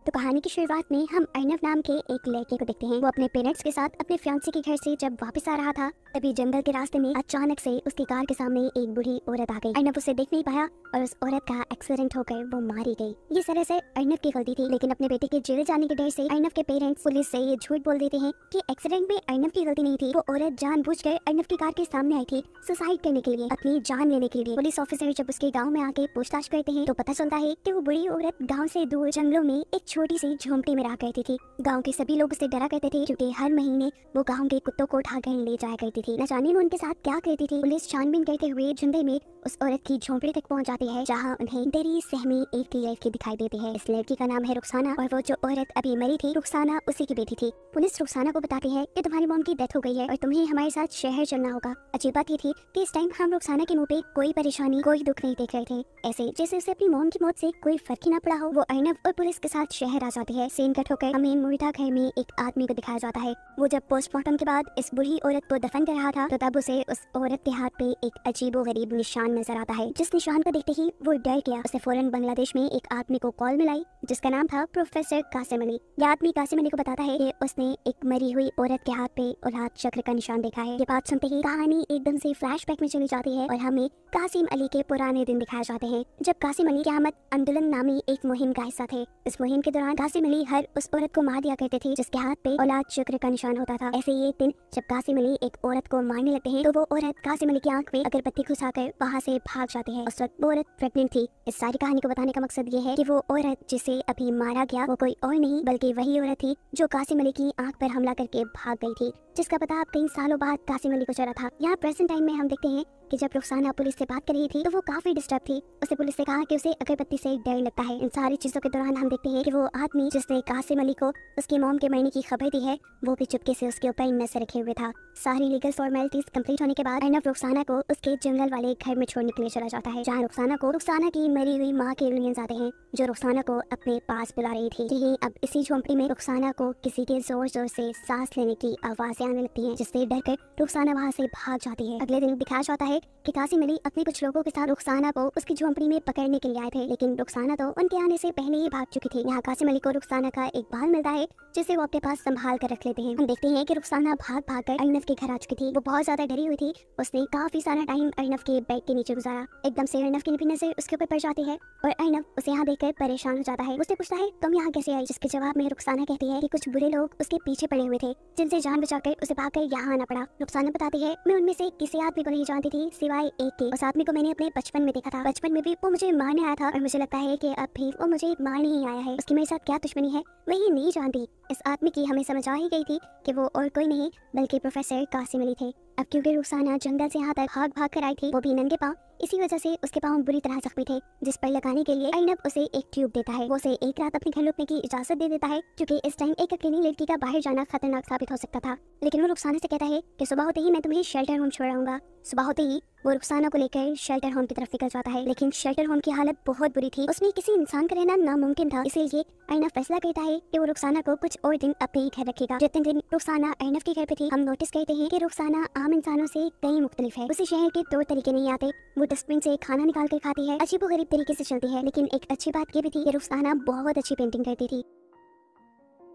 तो कहानी की शुरुआत में हम अर्नव नाम के एक लड़के को देखते हैं। वो अपने पेरेंट्स के साथ अपने फियांसे के घर से जब वापस आ रहा था, तभी जंगल के रास्ते में अचानक से उसकी कार के सामने एक बूढ़ी औरत आ गई। अर्नव उसे देख नहीं पाया और उस औरत का एक्सीडेंट होकर वो मारी गई। ये तरह से अर्नव की गलती थी, लेकिन अपने बेटे के जेल जाने के डर से अर्नव के पेरेंट्स पुलिस से ये झूठ बोल देते हैं कि एक्सीडेंट में अर्नव की गलती नहीं थी। वो औरत जानबूझकर अर्नव की कार के सामने आई थी सुसाइड करने के लिए, अपनी जान लेने के लिए। पुलिस ऑफिसर जब उसके गाँव में आके पूछताछ करते हैं तो पता चलता है कि वो बुरी औरत गाँव से दूर जंगलों में एक छोटी सी झोंपड़ी में रहा करती थी। गांव के सभी लोग उससे डरा करते थे क्योंकि हर महीने वो गांव के कुत्तों को उठाकर ले जाया करती थी। न जाने वो उनके साथ क्या करती थी। पुलिस छानबीन करते हुए जंगल में उस औरत की झोंपड़ी तक पहुंच जाती है, जहां उन्हें डरी सहमी एक लड़की दिखाई देती है। इस लड़की का नाम है रुखसाना और वो जो औरत अभी मरी थी, रुखसाना उसी की बेटी थी। पुलिस रुखसाना को बताती है कि तुम्हारी मॉम की डेथ हो गई है और तुम्हें हमारे साथ शहर चलना होगा। अजीब बात ये थी कि इस टाइम हम रुखसाना के मुंह पे कोई परेशानी, कोई दुख नहीं देख रहे थे, ऐसे जैसे उसे अपनी मॉम की मौत से कोई फर्क ही ना पड़ा हो। वो अर्नव और पुलिस के साथ शहर आ जाती है। सीन कट होकर हमें मुर्दा घर में एक आदमी को दिखाया जाता है। वो जब पोस्टमार्टम के बाद इस बूढ़ी औरत को दफन कर रहा था, तो तब उसे उस औरत के हाथ पे एक अजीबोगरीब निशान नजर आता है। जिस निशान को देखते ही वो डर गया। उसे फौरन बांग्लादेश में एक आदमी को कॉल मिलाई जिसका नाम था प्रोफेसर कासिम अली। यह आदमी कासिम अली को बताता है कि उसने एक मरी हुई औरत के हाथ पे औलाद चक्र का निशान देखा है। ये बात सुनते ही कहानी एकदम से फ्लैशबैक में चली जाती है और हमें कासिम अली के पुराने दिन दिखाए जाते हैं, जब कासिम अली क़यामत आंदोलन नामी एक मुहिम का हिस्सा थे। इस मुहिम के दौरान कासिम अली हर उस औरत को मार दिया करते थे जिसके हाथ पे औलाद चक्र का निशान होता था। ऐसे ही एक दिन जब कासिम अली एक औरत को मारने लगते हैं, तो वो औरत कासिम अली की आंख में अगरबत्ती घुसाकर वहाँ से भाग जाती है। उस वक्त वो औरत प्रेग्नेंट थी। इस सारी कहानी को बताने का मकसद ये है कि वो औरत जिसे अभी मारा गया वो कोई और नहीं बल्कि वही औरत थी जो कासिम अली की आंख पर हमला करके भाग गई थी, जिसका पता अब कई सालों बाद कासिम अली को चला था। यहाँ प्रेजेंट टाइम में हम देखते हैं कि जब रुखसाना पुलिस से बात कर रही थी तो वो काफी डिस्टर्ब थी। उसे पुलिस से कहा कि उसे अगरबत्ती से डर लगता है। इन सारी चीजों के दौरान हम देखते हैं कि वो आदमी जिसने कासिम अली को उसकी मॉम के मरने की खबर दी है, वो भी चुपके से उसके ऊपर नजर रखे हुए था। सारी लीगल फॉर्मेलिटीज कंप्लीट होने के बाद अर्नव रुखसाना को उसके जंगल वाले घर में छोड़ने के लिए चला जाता है, जहाँ रुखसाना की मरी हुई माँ के एलियंस आते हैं जो रुखसाना को अपने पास बुला रही थी। यही अब इसी झोंपड़ी में रुखसाना को किसी के जोर जोर से सांस लेने की आवाजें आने लगती हैं, जिससे डरकर रुखसाना वहाँ से भाग जाती है। अगले दिन दिखाया जाता है कि कासिम अली अपने कुछ लोगों के साथ रुखसाना को उसकी झोंपड़ी में पकड़ने के लिए आए थे, लेकिन रुखसाना तो उनके आने से पहले ही भाग चुकी थी। यहाँ कासिम अली को रुखसाना का एक बाल मिलता है जिसे वो अपने पास संभाल कर रख लेते हैं। हम देखते हैं कि रुखसाना भाग भाग कर अर्नव के घर आ चुकी थी। वो बहुत ज्यादा डरी हुई थी। उसने काफी सारा टाइम अर्नव के बेड के नीचे गुजारा। एकदम से अर्नव की नजर उसके ऊपर पड़ जाती है और अर्नव उसे यहाँ देखकर परेशान हो जाता है। उससे पूछता है तुम यहाँ कैसे आई, जिसके जवाब में रुखसाना कहती है कि कुछ बुरे लोग उसके पीछे पड़े हुए थे जिनसे जान बचाकर उसे भागकर यहाँ आना पड़ा। रुखसाना बताती है मैं उनमें से किसी आदमी को नहीं जानती थी सिवाय एक के। उस आदमी को मैंने अपने बचपन में देखा था। बचपन में भी वो मुझे मारने आया था और मुझे लगता है कि अब भी वो मुझे मारने ही आया है। उसकी मेरे साथ क्या दुश्मनी है वही नहीं जानती। इस आदमी की हमें समझ आ ही गई थी कि वो और कोई नहीं बल्कि प्रोफेसर कासिम अली थे। अब क्योंकि रुखसाना जंगल से यहाँ तक भाग भाग कर आई थी, वो भी नंगे पाँव, इसी वजह से उसके पाँव बुरी तरह जख्मी थे, जिस पर लगाने के लिए अर्नव उसे एक ट्यूब देता है। वो उसे एक रात अपने घर रुकने की इजाजत दे देता है क्योंकि इस टाइम एक अकेली लड़की का बाहर जाना खतरनाक साबित हो सकता था। लेकिन वो रुखसाना से कहता है कि सुबह होते ही मैं तुम्हें शेल्टर होम छोड़ाऊंगा। सुबह होते ही वो रुखसाना को लेकर शेल्टर होम की तरफ निकल जाता है, लेकिन शेल्टर होम की हालत बहुत बुरी थी। उसमें किसी इंसान का रहना नामुमकिन था। इसलिए अर्नव फैसला करता है कि वो रुखसाना को कुछ और दिन अपने ही घर रखेगा। जितने दिन रुखसाना अर्नव के घर पे थी, हम नोटिस करते हैं कि रुखसाना आम इंसानों से कई मुख्तलिफ है। उसी शहर के तौर तरीके नहीं आते। वो डस्टबिन से खाना निकाल कर खाती है, अजीबोगरीब तरीके से चलती है। लेकिन एक अच्छी बात ये भी थी कि रुखसाना बहुत अच्छी पेंटिंग करती थी।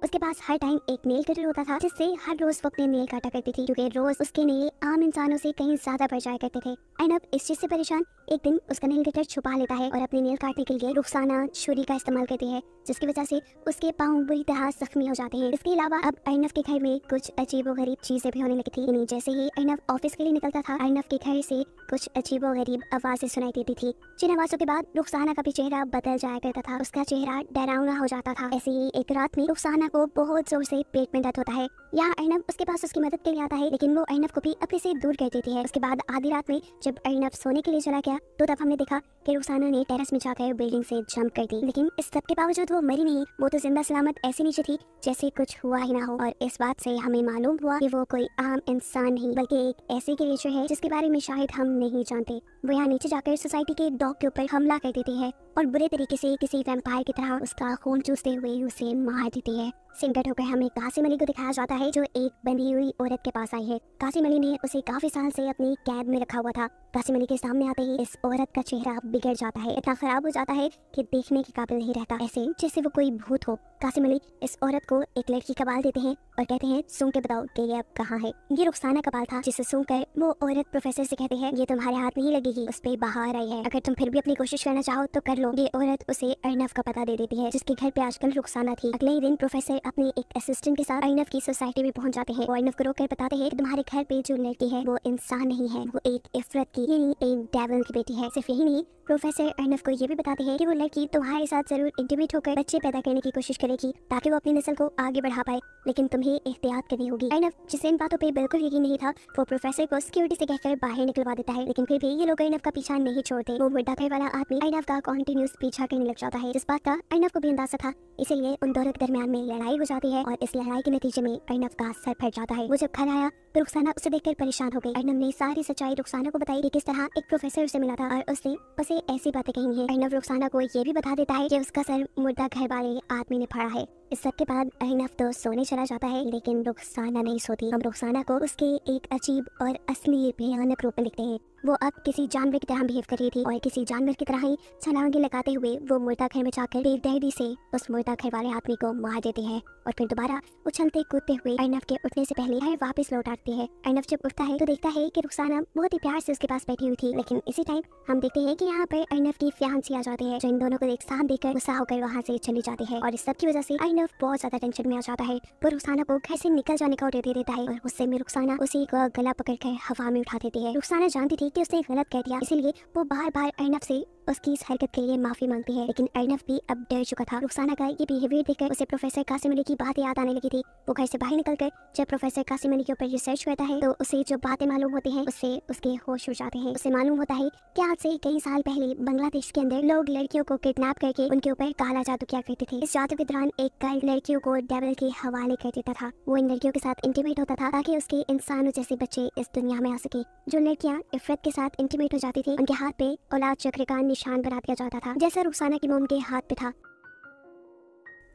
उसके पास हर टाइम एक नेल कटर होता था जिससे हर रोज वो अपने नेल काटा करती थी, क्योंकि रोज उसके नेल आम इंसानों से कहीं ज्यादा बढ़ जाया करते थे। अर्नव इस चीज से परेशान एक दिन उसका नेल कटर छुपा लेता है और अपने नेल काटने के लिए रुखसाना छुरी का इस्तेमाल करती है, जिसकी वजह से उसके पाँव बुरी तरह जख्मी हो जाते हैं। इसके अलावा अब अर्नव के घर में कुछ अजीबोगरीब चीजें भी होने लगी थी। जैसे ही अर्नव ऑफिस के लिए निकलता था, अर्नव के घर से कुछ अजीबोगरीब आवाजें सुनाई देती थी, जिन आवाजों के बाद रुखसाना का भी चेहरा बदल जाया करता था। उसका चेहरा डरावना हो जाता था। ऐसे ही एक रात में रुखसाना को बहुत जोर से पेट में दर्द होता है। यहाँ अर्नव उसके पास उसकी मदद के लिए आता है, लेकिन वो अर्नव को भी अपने से दूर कर देती है। उसके बाद आधी रात में जब अर्नव सोने के लिए चला गया, तो तब हमने देखा कि रुखसाना ने टेरेस में जाकर बिल्डिंग से जंप कर दी। लेकिन इस सब के बावजूद वो मरी नहीं। वो तो जिंदा सलामत ऐसे नीचे थी जैसे कुछ हुआ ही ना हो। और इस बात से हमें मालूम हुआ कि वो कोई आम इंसान नहीं बल्कि एक ऐसी क्रिएचर है जिसके बारे में शायद हम नहीं जानते। वो यहाँ नीचे जाकर सोसाइटी के डॉग के ऊपर हमला कर देती है और बुरे तरीके से किसी वैम्पायर की तरह उसका खून चूसते हुए उसे मार देती है। सिंगट होकर हमें कासिम अली को दिखाया जाता है, जो एक बंधी हुई औरत के पास आई है। कासिम अली ने उसे काफी साल से अपनी कैद में रखा हुआ था। कासिम अली के सामने आते ही इस औरत का चेहरा बिगड़ जाता है, इतना खराब हो जाता है कि देखने के काबिल नहीं रहता, ऐसे जैसे वो कोई भूत हो। कासिम अली इस औरत को एक लड़की का बाल देते हैं और कहते हैं सूंघ के बताओ कि ये अब कहाँ है। ये रुखसाना का बाल था जिसे सूंघ कर वो औरत प्रोफेसर से कहते हैं ये तुम्हारे हाथ नहीं लगेगी, उस पे बाहर आई है, अगर तुम फिर भी अपनी कोशिश करना चाहो तो कर लो। ये औरत उसे अर्नव का पता दे देती है जिसके घर पे आजकल रुखसाना थी। अगले ही दिन प्रोफेसर अपने एक असिस्टेंट के साथ अर्नव की सोसाइटी में पहुंच जाते हैं। अर्नव को रोक कर बताते हैं कि तुम्हारे घर पे जो लड़की है वो इंसान नहीं है, वो एक इफरत की यानी एक डेविल की बेटी है। सिर्फ यही नहीं, प्रोफेसर अर्नव को ये भी बताते हैं कि वो लड़की तुम्हारे साथ जरूर इंटीमेट होकर बच्चे पैदा करने की कोशिश करेगी ताकि वो अपनी नस्ल को आगे बढ़ा पाए, लेकिन तुम्हें एहतियात करनी होगी। अर्नव जिसे इन बातों पे बिल्कुल यकीन नहीं था वो प्रोफेसर को सिक्योरिटी से कहकर बाहर निकलवा देता है, लेकिन फिर भी ये लोग अर्नव का पीछा नहीं छोड़ते। वो मुर्दा घर वाला आदमी अर्नव का कंटिन्यूस पीछा करने लग जाता है, जिस बात का अर्नव को भी अंदाजा था। इसीलिए उन दोनों के दरमियान में लड़ाई हो जाती है और इस लड़ाई के नतीजे में अर्नव का सर फट जाता है। वो जब घर आया तो रुखसाना उसे देखकर परेशान हो गई। अर्नव ने सारी सच्चाई रुखसाना को बताई कि किस तरह एक प्रोफेसर से मिला था और उसने उसे ऐसी बातें कही हैं। अर्नव रुखसाना को ये भी बता देता है कि उसका सर मुर्दा घर वाले आदमी ने फाड़ा है। इस सब के बाद अर्नव तो सोने चला जाता है, लेकिन रुखसाना नहीं सोती। हम रुखसाना को उसके एक अजीब और असली भयानक रूप में दिखते हैं। वो अब किसी जानवर की तरह बिहेव कर रही थी और किसी जानवर की तरह ही छलांगे लगाते हुए वो मुर्दा घर में जाकर बेदर्दी से उस मुर्दा घर वाले आदमी को मार देती है और फिर दोबारा उछलते कूदते हुए अर्नव के उठने से पहले घर वापस लौट आती है। अर्नव जब उठता है तो देखता है कि रुखसाना बहुत ही प्यार से उसके पास बैठी हुई थी, लेकिन इसी टाइम हम देखते हैं कि यहाँ पर अर्नव की फियांसी आ जाती है जो इन दोनों को एक साथ देखकर गुस्सा होकर वहाँ से चली जाती है और इस सब की वजह से अर्नव बहुत ज्यादा टेंशन में आ जाता है। वो रुखसाना को घर से निकल जाने का ऑर्डर दे देता है और गुस्से में रुखसाना उसी को गला पकड़कर हवा में उठा देती है। रुखसाना जानती थी कि उसने गलत कह दिया, इसीलिए वो बार बार अर्नव से उसकी इस हरकत के लिए माफी मांगती है, लेकिन अर्नव भी अब डर चुका था। रुखसाना का ये बिहेवियर देखकर उसे प्रोफेसर कासिम अली की बात याद आने लगी थी। वो घर से बाहर निकलकर जब प्रोफेसर कासिम अली के ऊपर रिसर्च करता है तो उसे जो बातें मालूम होती हैं उससे उसके होश उड़ जाते हैं। उसे मालूम होता है कि आज से कई साल पहले बांग्लादेश के अंदर लोग लड़कियों को किडनैप करके उनके ऊपर काला जादू किया करते थे। इस जादू के दौरान एक कल्ट लड़कियों को डेविल के हवाले कर देता था। वो इन लड़कियों के साथ इंटीमेट होता था ताकि उसके इंसानों जैसे बच्चे इस दुनिया में आ सके। जो लड़कियां इफरत के साथ इंटीमेट हो जाती थी उनके हाथ पे औलाद चक्र का निशान बना दिया जाता था, जैसा रुखसाना की मोम के हाथ पे था।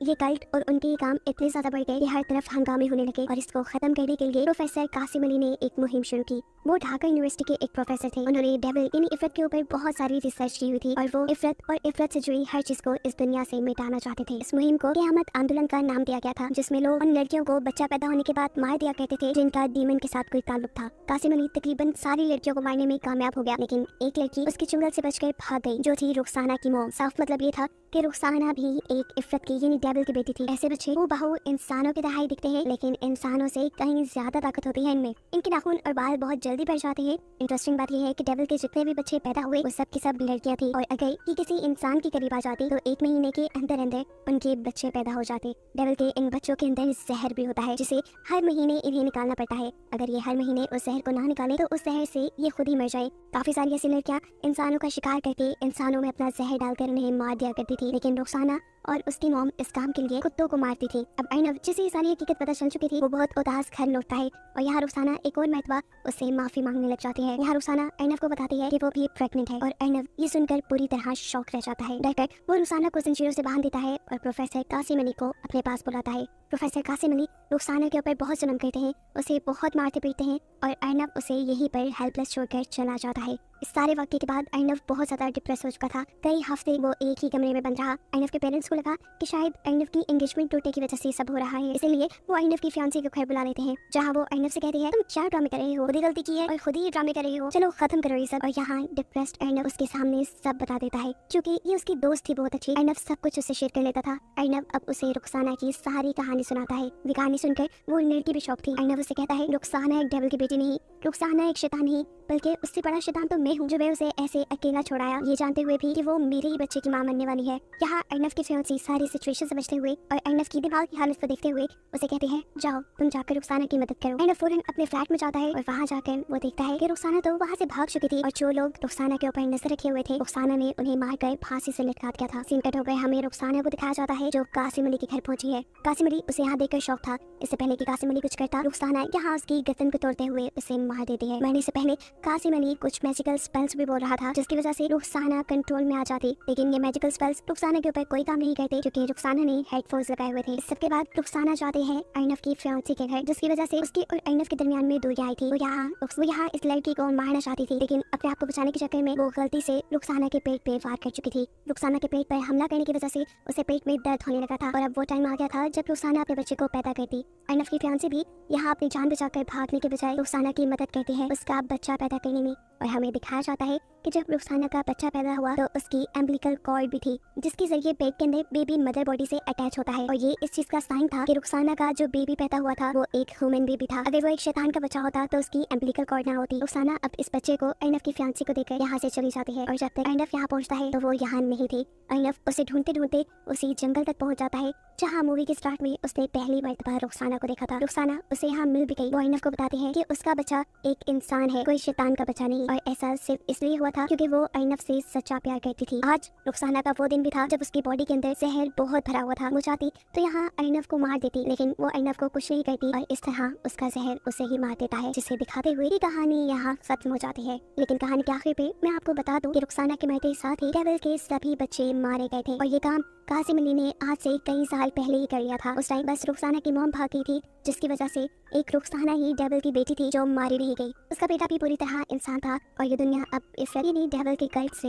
ये कल्ट और उनके काम इतने ज्यादा बढ़ गए कि हर तरफ हंगामे होने लगे और इसको खत्म करने के लिए प्रोफेसर कासिम अली ने एक मुहिम शुरू की। वो ढाका यूनिवर्सिटी के एक प्रोफेसर थे। उन्होंने डेविल यानी इफरत के ऊपर बहुत सारी रिसर्च की हुई थी और वो इफरत से जुड़ी हर चीज को इस दुनिया से मिटाना चाहते थे। इस मुहिम को क़यामत आंदोलन का नाम दिया गया था, जिसमें लोग उन लड़कियों को बच्चा पैदा होने के बाद मार दिया करते थे जिनका डीमन के साथ कोई ताल्लुक था। कासिम अली तकरीबन सारी लड़कियों को मारने में कामयाब हो गया, लेकिन एक लड़की उसके चुंगल से बचकर भाग गई जो थी रुखसाना की मॉम। साफ मतलब ये था कि रुखसाना भी एक इफरत की यानी डेविल की बेटी थी। ऐसे बच्चे वो बहु इंसानों की तरह ही दिखते हैं, लेकिन इंसानों से कहीं ज्यादा ताकत होती है इनमें। इनके नाखून और बाल बहुत जल्दी बढ़ जाते हैं। इंटरेस्टिंग बात यह है कि डेविल के जितने भी बच्चे पैदा हुए वो सब की सब लड़कियां थी और अगर ये किसी इंसान के करीब आ जाती तो 1 महीने के अंदर अंदर उनके बच्चे पैदा हो जाते। डेविल के इन बच्चों के अंदर जहर भी होता है जिसे हर महीने इन्हें निकालना पड़ता है। अगर ये हर महीने उस जहर को ना निकाले तो उस जहर से ये खुद ही मर जाए। काफी सारी ऐसी लड़कियां इंसानों का शिकार करके इंसानों में अपना जहर डालकर उन्हें मार दिया करती थी, लेकिन रुखसाना और उसकी मॉम इस काम के लिए कुत्तों को मारती थी। अब अर्नव जिसे ये सारी हकीकत पता चल चुकी थी वो बहुत उदास घर लौटता है और यहाँ रुखसाना एक और मरतबा उससे माफी मांगने लग जाती है। यहाँ रुखसाना अर्नव को बताती है कि वो भी प्रेग्नेंट है और अर्नव ये सुनकर पूरी तरह शॉक रह जाता है। डरकर वो रुखसाना को जंजीरों से बांध देता है और प्रोफेसर कासिम अली को अपने पास बुलाता है। प्रोफेसर कासिम अली रुखसाना के ऊपर बहुत जुल्म करते हैं, उसे बहुत मारते पीटते हैं और अर्नव उसे यहीं पर हेल्पलेस छोड़कर चला जाता है। इस सारे वक्त के बाद अर्नव बहुत ज्यादा डिप्रेस हो चुका था। कई हफ्ते वो एक ही कमरे में बंद रहा। अर्नव के पेरेंट्स को लगा कि शायद अर्नव की एंगेजमेंट टूटने की वजह से सब हो रहा है, इसलिए वो अर्नव की फियांसी को घर बुला लेते हैं, जहाँ वो अर्नव से कहती है तुम क्या ड्रामे कर रहे हो, खुद ही गलती की है और खुद ही ड्रामे कर रहे हो, चलो खत्म करो ये सब। और यहाँ डिप्रेस्ड अर्नव उसके सामने सब बता देता है। क्योंकि ये उसकी दोस्त थी बहुत अच्छी, अर्नव सब कुछ उससे शेयर कर लेता था। अर्नव अब उसे रुखसाना की सारी कहानी सुनाता है। ये कहानी सुनकर वो लड़की भी शॉक थी। अर्नव उसे कहता है रुखसाना एक डेविल की बेटी नहीं, रुखसाना एक शैतान नहीं, बल्कि उससे बड़ा शैतान तो मैं हूँ जो मैं उसे ऐसे अकेला छोड़ाया, ये जानते हुए भी कि वो मेरे ही बच्चे की मां बनने वाली है। यहाँ अर्नव की फियांसी सारी सिचुएशन समझते हुए और अर्नव की दिमाग की हालत को देखते हुए उसे कहते हैं जाओ तुम जाकर रुखसाना की मदद करो। अर्नव फौरन अपने फ्लैट में जाता है और वहाँ जाकर वो देखता है कि रुखसाना तो वहाँ से भाग चुकी थी और जो लोग रुखसाना के ऊपर नजर रखे हुए थे रुखसाना ने उन्हें मारकर फांसी से लटका दिया था। सीन कट हो गए, हमें रुखसाना को दिखाया जाता है जो कासिम अली के घर पहुंची है। कासिम अली उसे यहाँ देखकर शौक था। इससे पहले कि कासिम अली कुछ करता रुखसाना यहाँ उसकी गर्दन को तोड़ते हुए उसे मार देती है। मरने से पहले कासिम अली कुछ मैजिकल स्पेल्स भी बोल रहा था जिसकी वजह से रुखसाना कंट्रोल में आ जाती, लेकिन ये मैजिकल स्पेल्स रुखसाना के ऊपर कोई काम नहीं करते क्योंकि रुखसाना ने हेडफोन्स लगाए हुए थे। इस सबके बाद रुखसाना जाते हैं अर्नव की फियांसी के घर, जिसकी वजह से उसकी और अर्नव के दरमियान में दूरियां आई थी। वो यहाँ इस लड़की को मारना चाहती थी, लेकिन अपने आप को बचाने के चक्कर में वो गलती से रुखसाना के पेट पे वार कर चुकी थी। रुखसाना के पेट पर हमला करने की वजह से उसे पेट में दर्द होने लगा था और अब वो टाइम आ गया था जब रुखसाना अपने बच्चे को पैदा करती। अर्नव की फियांसी भी यहाँ अपनी जान बचाकर भागने के बजाय रुखसाना की मदद करती है उसका बच्चा पैदा करने में, और हमें दिखाया जाता है कि जब रुखसाना का बच्चा पैदा हुआ तो उसकी एम्बिलिकल कॉर्ड भी थी, जिसके जरिए पेट के अंदर बेबी मदर बॉडी से अटैच होता है, और ये इस चीज का साइन था कि रुखसाना का जो बेबी पैदा हुआ था वो एक ह्यूमन बेबी था। अगर वो एक शैतान का बच्चा होता तो उसकी एम्बिलिकल कॉर्ड ना होती। रुखसाना अब इस बच्चे को अर्नव की फियांसी को देकर यहाँ से चली जाती है, और जब तक अर्नव यहाँ पहुँचता है तो वो यहाँ नहीं थी। अर्नव उसे ढूंढते ढूंढते उसी जंगल तक पहुँच जाता है जहाँ मूवी के स्टार्ट में उसने पहली मर्तबा रुखसाना को देखा था। रुखसाना उसे यहाँ मिल भी गई। वो अर्नव को बताती है कि उसका बच्चा एक इंसान है, कोई शैतान का बच्चा नहीं, और ऐसा सिर्फ इसलिए हुआ था क्योंकि वो अर्नव से सच्चा प्यार करती थी। आज रुखसाना का वो दिन भी था जब उसकी बॉडी के अंदर जहर बहुत भरा हुआ था। वो चाहती तो यहाँ अर्नव को मार देती, लेकिन वो अर्नव को कुछ नहीं करती और इस तरह उसका जहर उसे ही मार देता है, जिसे दिखाते हुए ये कहानी यहाँ खत्म हो जाती है। लेकिन कहानी के आखिर पे मैं आपको बता दूं कि रुखसाना के मरते साथ ही डेविल के सभी बच्चे मारे गए थे, और ये काम कासिम अली ने आज से कई साल पहले ही कर लिया था। उस टाइम बस रुखसाना की मॉम भाग गई थी, जिसकी वजह से एक रुखसाना ही डेविल की बेटी थी जो मारी नहीं गई। उसका बेटा भी पूरी तरह इंसान था, और ये दुनिया अब इस डेविल के कर्ज से